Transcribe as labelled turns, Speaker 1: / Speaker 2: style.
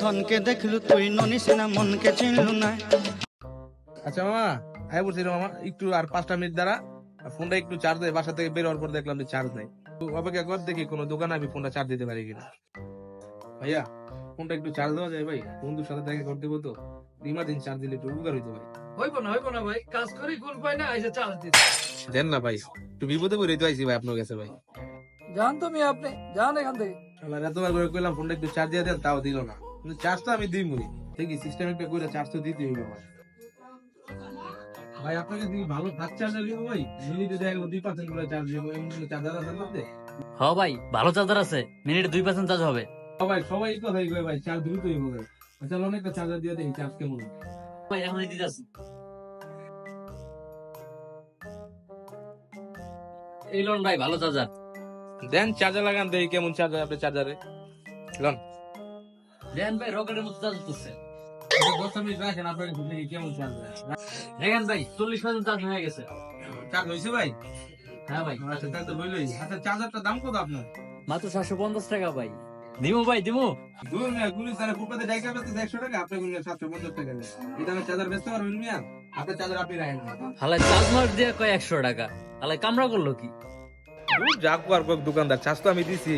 Speaker 1: ধনকে দেখলু তুই ননিস না মনকে চিনলু না।
Speaker 2: আচ্ছা মামা, আয় বলছি রে মামা, একটু আর 5টা মিনিট দ্বারা ফোনটা একটু চার্জ দেয়। বাসা থেকে বের হওয়ার পর দেখলাম যে চার্জ নাই। তো অপেক্ষা কর, দেখি কোনো দোকানে আমি ফোনটা চার্জ দিতে পারি কিনা। ভাইয়া, ফোনটা একটু চার্জ দেওয়া যায় ভাই? বন্ধুর সাথে দেখা করতে বলতো, ইমার্জেন্সি চার্জ দিলে একটু উপকার হইতো ভাই।
Speaker 3: হইব না ভাই, কাজ করি ফুল পাই না, আইসা চার্জ দিতে।
Speaker 2: দেন না ভাই, একটু বিপদে পড়ে তো আইছি ভাই আপনার কাছে ভাই।
Speaker 3: যান তুমি, আপনি যান এখান থেকে।
Speaker 2: আমার এতবার করে কইলাম ফোনটা একটু চার্জ দিয়ে দেন, তাও দিল না। কিন্তু চার্জ তো আমি দিইমই, দেখি সিস্টেম একটা করে চার্জ তো দিতে হইবে আমার। ভাই আপনাকে যদি ভালো ফাস্ট চার্জার দিব ভাই, মিনিটে দেখা গেলো 2% করে চার্জ দিব, এমন কোনো চার্জার আছে আপনাদের?
Speaker 4: হ্যাঁ ভাই, ভালো চার্জার আছে, মিনিটে 2% চার্জ হবে।
Speaker 2: ভাই সবাই এই কথাই কয় ভাই, চার্জ দ্রুতই হবে। আচ্ছা অনেকটা চার্জার দিয়ে দেখি চার্জ কেমন হয়।
Speaker 4: ভাই এখনই দিতেছি। এই লোন ভাই, ভালো চার্জার
Speaker 2: দেন, চার্জার লাগান দেখি কেমন চার্জার আপনার চার্জারে। লন
Speaker 4: দেন ভাই, রকেটের মতো চার্জ করছে।
Speaker 2: 10 মিনিট রাখেন, আপনার দেখি কেমন চার্জার।
Speaker 4: দেখেন ভাই, 40% চার্জ হয়ে গেছে।
Speaker 2: চার্জ হয়েছে ভাই?
Speaker 4: হ্যাঁ ভাই,
Speaker 2: আচ্ছা তাই তো বললোই। আচ্ছা চার্জারটার দাম কত আপনার?
Speaker 4: মাত্র 750 টাকা ভাই। দিমু ভাই, দিমু।
Speaker 2: দুই মিয়া গুলি তারা ফুটপাতে ডাইকা বেচতে 100 টাকা, আপনি গুলি 750 টাকা দেন। এই দামে চার্জার বেচতে পারবেন মিয়া? আপনার চার্জার আপনি রাখেন না।
Speaker 4: হালাই চার্জ মার দিয়ে কয় 100 টাকা, হালাই কামড়া করলো কি?
Speaker 2: যা কর দোকানদার, চার্জ তো আমি দিছি।